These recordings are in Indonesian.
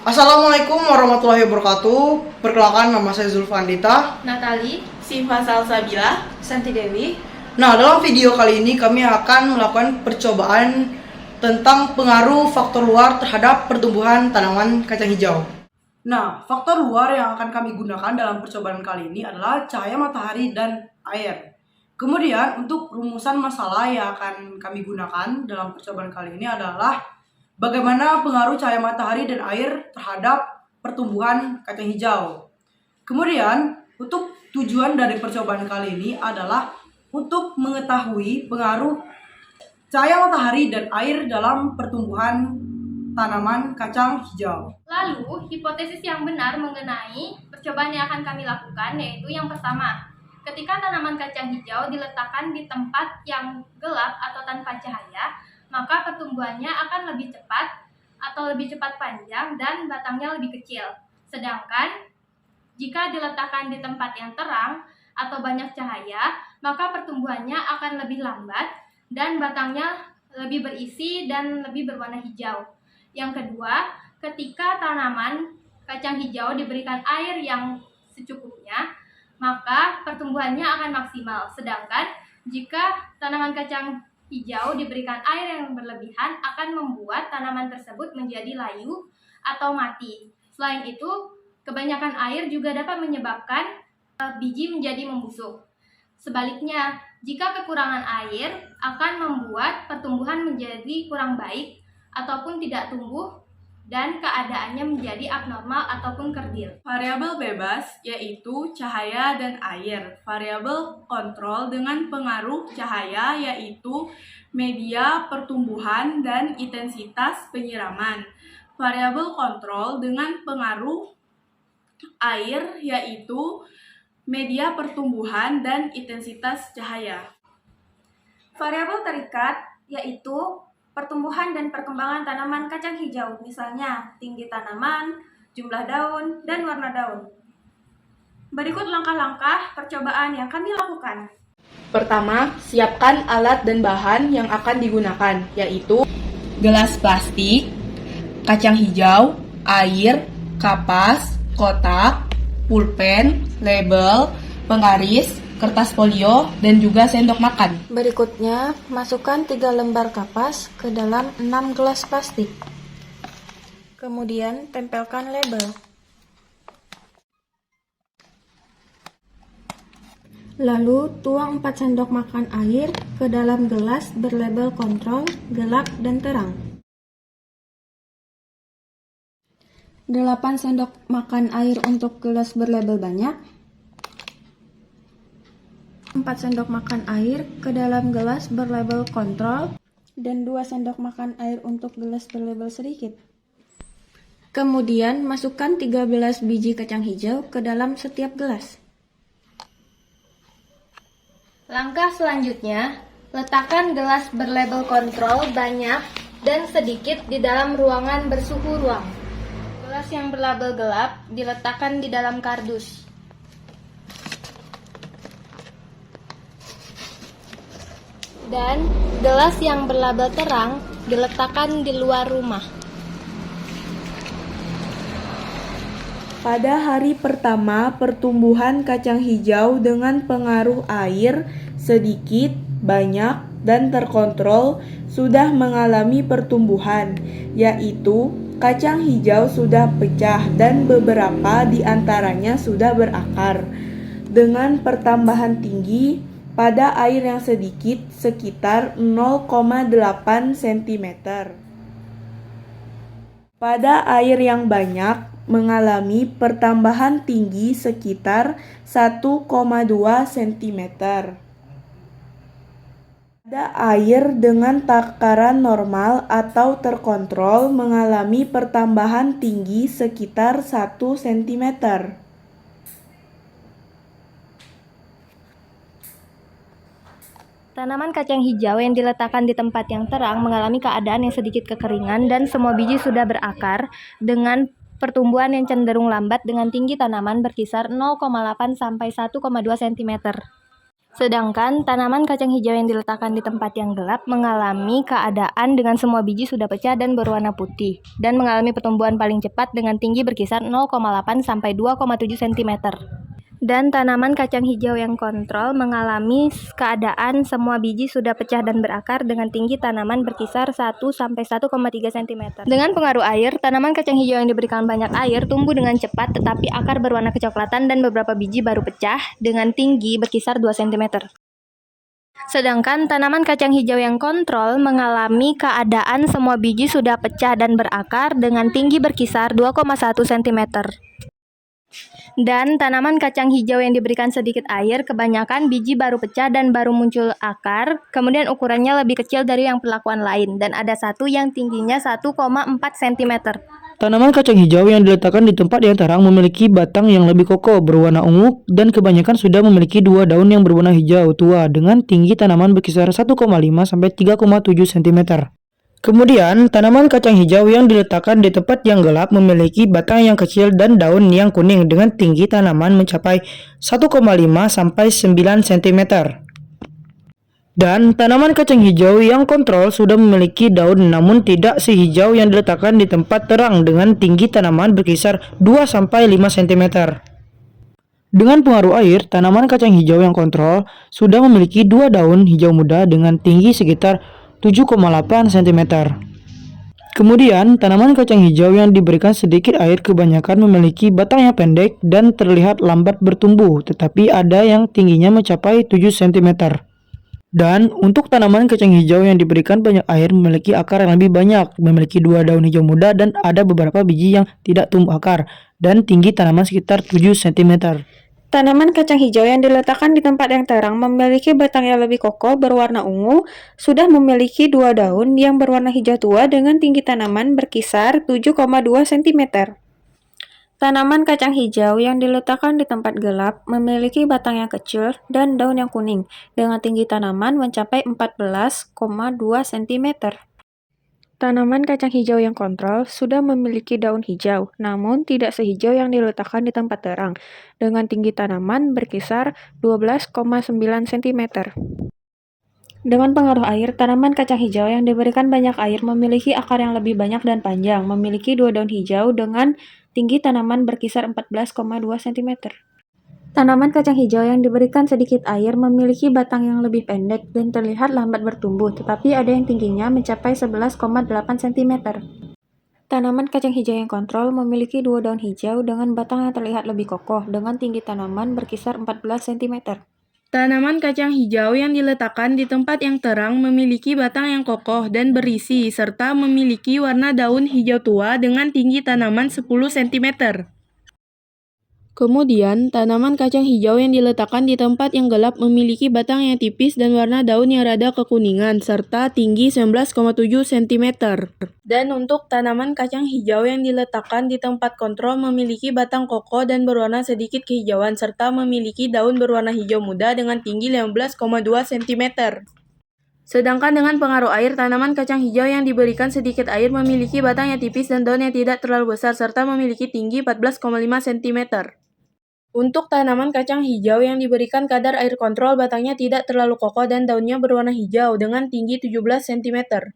Assalamualaikum warahmatullahi wabarakatuh. Perkenalkan, nama saya Zulfandita. Natali, Siva Salsabila, Santi Dewi. Nah, dalam video kali ini kami akan melakukan percobaan tentang pengaruh faktor luar terhadap pertumbuhan tanaman kacang hijau. Nah, faktor luar yang akan kami gunakan dalam percobaan kali ini adalah cahaya matahari dan air. Kemudian, untuk rumusan masalah yang akan kami gunakan dalam percobaan kali ini adalah bagaimana pengaruh cahaya matahari dan air terhadap pertumbuhan kacang hijau. Kemudian, untuk tujuan dari percobaan kali ini adalah untuk mengetahui pengaruh cahaya matahari dan air dalam pertumbuhan tanaman kacang hijau. Lalu, hipotesis yang benar mengenai percobaan yang akan kami lakukan yaitu yang pertama, ketika tanaman kacang hijau diletakkan di tempat yang gelap atau tanpa cahaya, maka pertumbuhannya akan lebih cepat atau lebih cepat panjang dan batangnya lebih kecil. Sedangkan jika diletakkan di tempat yang terang atau banyak cahaya, maka pertumbuhannya akan lebih lambat dan batangnya lebih berisi dan lebih berwarna hijau. Yang kedua, ketika tanaman kacang hijau diberikan air yang secukupnya, maka pertumbuhannya akan maksimal. Sedangkan jika tanaman kacang hijau diberikan air yang berlebihan akan membuat tanaman tersebut menjadi layu atau mati. Selain itu, kebanyakan air juga dapat menyebabkan biji menjadi membusuk. Sebaliknya, jika kekurangan air akan membuat pertumbuhan menjadi kurang baik ataupun tidak tumbuh dan keadaannya menjadi abnormal ataupun kerdil. variabel bebas yaitu cahaya dan air. Variabel kontrol dengan pengaruh cahaya yaitu media pertumbuhan dan intensitas penyiraman. Variabel kontrol dengan pengaruh air yaitu media pertumbuhan dan intensitas cahaya. Variabel terikat yaitu pertumbuhan dan perkembangan tanaman kacang hijau, misalnya tinggi tanaman, jumlah daun, dan warna daun. Berikut langkah-langkah percobaan yang kami lakukan. Pertama, siapkan alat dan bahan yang akan digunakan, yaitu gelas plastik, kacang hijau, air, kapas, kotak, pulpen, label, penggaris, kertas folio, dan juga sendok makan. Berikutnya, masukkan 3 lembar kapas ke dalam 6 gelas plastik. Kemudian, tempelkan label. Lalu, tuang 4 sendok makan air ke dalam gelas berlabel kontrol, gelap, dan terang. 8 sendok makan air untuk gelas berlabel banyak. 4 sendok makan air ke dalam gelas berlabel kontrol dan 2 sendok makan air untuk gelas berlabel sedikit. Kemudian masukkan 13 biji kacang hijau ke dalam setiap gelas. Langkah selanjutnya, letakkan gelas berlabel kontrol banyak dan sedikit di dalam ruangan bersuhu ruang. Gelas yang berlabel gelap diletakkan di dalam kardus. Dan gelas yang berlabel terang diletakkan di luar rumah. Pada hari pertama pertumbuhan kacang hijau dengan pengaruh air sedikit, banyak, dan terkontrol sudah mengalami pertumbuhan, yaitu kacang hijau sudah pecah dan beberapa di antaranya sudah berakar. Dengan pertambahan tinggi pada air yang sedikit sekitar 0,8 cm. Pada air yang banyak mengalami pertambahan tinggi sekitar 1,2 cm. Pada air dengan takaran normal atau terkontrol mengalami pertambahan tinggi sekitar 1 cm. Tanaman kacang hijau yang diletakkan di tempat yang terang mengalami keadaan yang sedikit kekeringan dan semua biji sudah berakar dengan pertumbuhan yang cenderung lambat dengan tinggi tanaman berkisar 0,8 sampai 1,2 cm. Sedangkan tanaman kacang hijau yang diletakkan di tempat yang gelap mengalami keadaan dengan semua biji sudah pecah dan berwarna putih, dan mengalami pertumbuhan paling cepat dengan tinggi berkisar 0,8 sampai 2,7 cm. Dan tanaman kacang hijau yang kontrol mengalami keadaan semua biji sudah pecah dan berakar dengan tinggi tanaman berkisar 1 sampai 1,3 cm. Dengan pengaruh air, tanaman kacang hijau yang diberikan banyak air tumbuh dengan cepat tetapi akar berwarna kecoklatan dan beberapa biji baru pecah dengan tinggi berkisar 2 cm. Sedangkan tanaman kacang hijau yang kontrol mengalami keadaan semua biji sudah pecah dan berakar dengan tinggi berkisar 2,1 cm. Dan tanaman kacang hijau yang diberikan sedikit air, kebanyakan biji baru pecah dan baru muncul akar, kemudian ukurannya lebih kecil dari yang perlakuan lain, dan ada satu yang tingginya 1,4 cm. Tanaman kacang hijau yang diletakkan di tempat yang terang memiliki batang yang lebih kokoh, berwarna ungu, dan kebanyakan sudah memiliki dua daun yang berwarna hijau tua dengan tinggi tanaman berkisar 1,5 sampai 3,7 cm. Kemudian, tanaman kacang hijau yang diletakkan di tempat yang gelap memiliki batang yang kecil dan daun yang kuning dengan tinggi tanaman mencapai 1,5 sampai 9 cm. Dan tanaman kacang hijau yang kontrol sudah memiliki daun namun tidak sehijau yang diletakkan di tempat terang dengan tinggi tanaman berkisar 2 sampai 5 cm. Dengan pengaruh air, tanaman kacang hijau yang kontrol sudah memiliki dua daun hijau muda dengan tinggi sekitar 7,8 cm. Kemudian, tanaman kacang hijau yang diberikan sedikit air kebanyakan memiliki batang yang pendek dan terlihat lambat bertumbuh, tetapi ada yang tingginya mencapai 7 cm. Dan untuk tanaman kacang hijau yang diberikan banyak air memiliki akar yang lebih banyak, memiliki dua daun hijau muda dan ada beberapa biji yang tidak tumbuh akar, dan tinggi tanaman sekitar 7 cm. Tanaman kacang hijau yang diletakkan di tempat yang terang memiliki batang yang lebih kokoh berwarna ungu, sudah memiliki dua daun yang berwarna hijau tua dengan tinggi tanaman berkisar 7,2 cm. Tanaman kacang hijau yang diletakkan di tempat gelap memiliki batang yang kecil dan daun yang kuning dengan tinggi tanaman mencapai 14,2 cm. Tanaman kacang hijau yang kontrol sudah memiliki daun hijau, namun tidak sehijau yang diletakkan di tempat terang, dengan tinggi tanaman berkisar 12,9 cm. Dengan pengaruh air, tanaman kacang hijau yang diberikan banyak air memiliki akar yang lebih banyak dan panjang, memiliki dua daun hijau dengan tinggi tanaman berkisar 14,2 cm. Tanaman kacang hijau yang diberikan sedikit air memiliki batang yang lebih pendek dan terlihat lambat bertumbuh, tetapi ada yang tingginya mencapai 11,8 cm. Tanaman kacang hijau yang kontrol memiliki dua daun hijau dengan batang yang terlihat lebih kokoh, dengan tinggi tanaman berkisar 14 cm. Tanaman kacang hijau yang diletakkan di tempat yang terang memiliki batang yang kokoh dan berisi, serta memiliki warna daun hijau tua dengan tinggi tanaman 10 cm. Kemudian, tanaman kacang hijau yang diletakkan di tempat yang gelap memiliki batang yang tipis dan warna daun yang rada kekuningan, serta tinggi 19,7 cm. Dan untuk tanaman kacang hijau yang diletakkan di tempat kontrol memiliki batang kokoh dan berwarna sedikit kehijauan, serta memiliki daun berwarna hijau muda dengan tinggi 15,2 cm. Sedangkan dengan pengaruh air, tanaman kacang hijau yang diberikan sedikit air memiliki batang yang tipis dan daun yang tidak terlalu besar, serta memiliki tinggi 14,5 cm. Untuk tanaman kacang hijau yang diberikan kadar air kontrol, batangnya tidak terlalu kokoh dan daunnya berwarna hijau dengan tinggi 17 cm.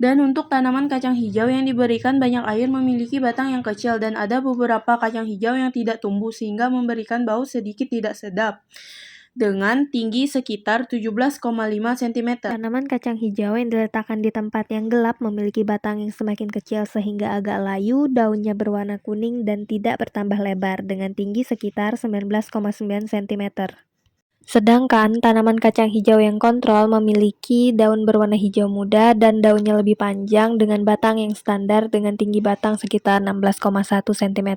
Dan untuk tanaman kacang hijau yang diberikan banyak air memiliki batang yang kecil dan ada beberapa kacang hijau yang tidak tumbuh sehingga memberikan bau sedikit tidak sedap, dengan tinggi sekitar 17,5 cm. Tanaman kacang hijau yang diletakkan di tempat yang gelap memiliki batang yang semakin kecil sehingga agak layu, daunnya berwarna kuning dan tidak bertambah lebar dengan tinggi sekitar 19,9 cm. Sedangkan tanaman kacang hijau yang kontrol memiliki daun berwarna hijau muda dan daunnya lebih panjang dengan batang yang standar dengan tinggi batang sekitar 16,1 cm.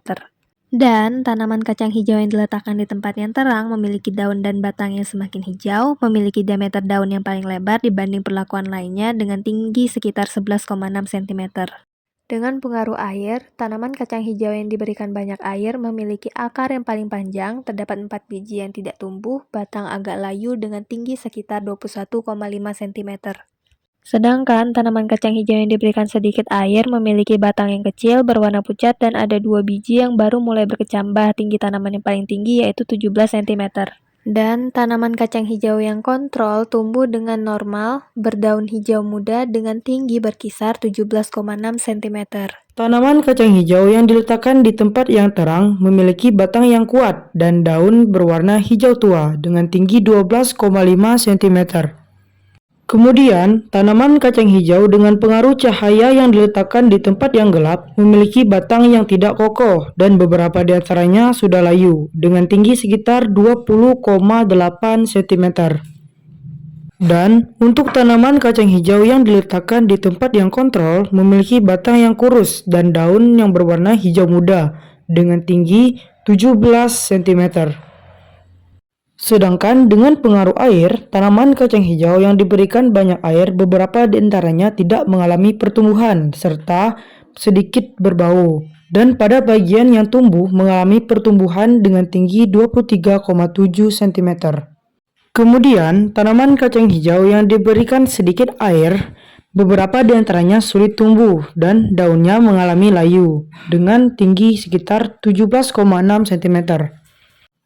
Dan tanaman kacang hijau yang diletakkan di tempat yang terang memiliki daun dan batang yang semakin hijau, memiliki diameter daun yang paling lebar dibanding perlakuan lainnya dengan tinggi sekitar 11,6 cm. Dengan pengaruh air, tanaman kacang hijau yang diberikan banyak air memiliki akar yang paling panjang, terdapat 4 biji yang tidak tumbuh, batang agak layu dengan tinggi sekitar 21,5 cm. Sedangkan tanaman kacang hijau yang diberikan sedikit air memiliki batang yang kecil, berwarna pucat, dan ada 2 biji yang baru mulai berkecambah. Tinggi tanaman yang paling tinggi yaitu 17 cm. Dan tanaman kacang hijau yang kontrol tumbuh dengan normal, berdaun hijau muda dengan tinggi berkisar 17,6 cm. Tanaman kacang hijau yang diletakkan di tempat yang terang memiliki batang yang kuat dan daun berwarna hijau tua dengan tinggi 12,5 cm. Kemudian, tanaman kacang hijau dengan pengaruh cahaya yang diletakkan di tempat yang gelap memiliki batang yang tidak kokoh dan beberapa di antaranya sudah layu dengan tinggi sekitar 20,8 cm. Dan untuk tanaman kacang hijau yang diletakkan di tempat yang kontrol memiliki batang yang kurus dan daun yang berwarna hijau muda dengan tinggi 17 cm. Sedangkan dengan pengaruh air, tanaman kacang hijau yang diberikan banyak air beberapa di antaranya tidak mengalami pertumbuhan serta sedikit berbau. Dan pada bagian yang tumbuh mengalami pertumbuhan dengan tinggi 23,7 cm. Kemudian, tanaman kacang hijau yang diberikan sedikit air, beberapa di antaranya sulit tumbuh dan daunnya mengalami layu dengan tinggi sekitar 17,6 cm.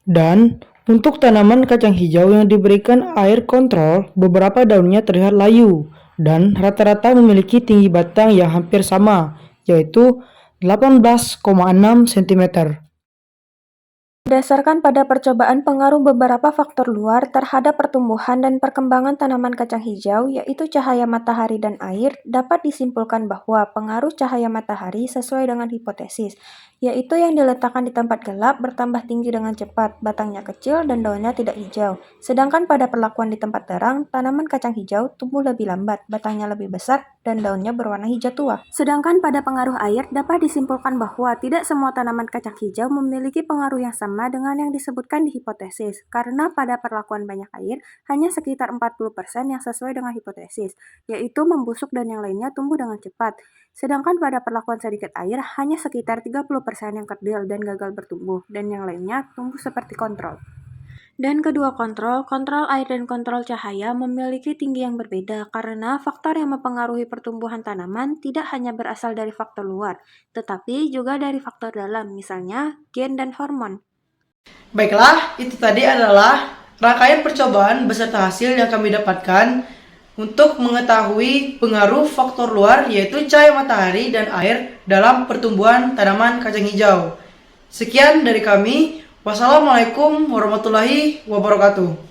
Dan untuk tanaman kacang hijau yang diberikan air kontrol, beberapa daunnya terlihat layu dan rata-rata memiliki tinggi batang yang hampir sama, yaitu 18,6 cm. Berdasarkan pada percobaan pengaruh beberapa faktor luar terhadap pertumbuhan dan perkembangan tanaman kacang hijau, yaitu cahaya matahari dan air, dapat disimpulkan bahwa pengaruh cahaya matahari sesuai dengan hipotesis, yaitu yang diletakkan di tempat gelap bertambah tinggi dengan cepat, batangnya kecil dan daunnya tidak hijau. Sedangkan pada perlakuan di tempat terang, tanaman kacang hijau tumbuh lebih lambat, batangnya lebih besar, dan daunnya berwarna hijau tua. Sedangkan pada pengaruh air, dapat disimpulkan bahwa tidak semua tanaman kacang hijau memiliki pengaruh yang sama dengan yang disebutkan di hipotesis, karena pada perlakuan banyak air, hanya sekitar 40% yang sesuai dengan hipotesis, yaitu membusuk dan yang lainnya tumbuh dengan cepat. Sedangkan pada perlakuan sedikit air, hanya sekitar 30% yang kerdil dan gagal bertumbuh, dan yang lainnya tumbuh seperti kontrol. Dan kedua kontrol air dan kontrol cahaya memiliki tinggi yang berbeda karena faktor yang mempengaruhi pertumbuhan tanaman tidak hanya berasal dari faktor luar, tetapi juga dari faktor dalam, misalnya gen dan hormon. Baiklah, itu tadi adalah rangkaian percobaan beserta hasil yang kami dapatkan untuk mengetahui pengaruh faktor luar yaitu cahaya matahari dan air dalam pertumbuhan tanaman kacang hijau. Sekian dari kami. Wassalamualaikum warahmatullahi wabarakatuh.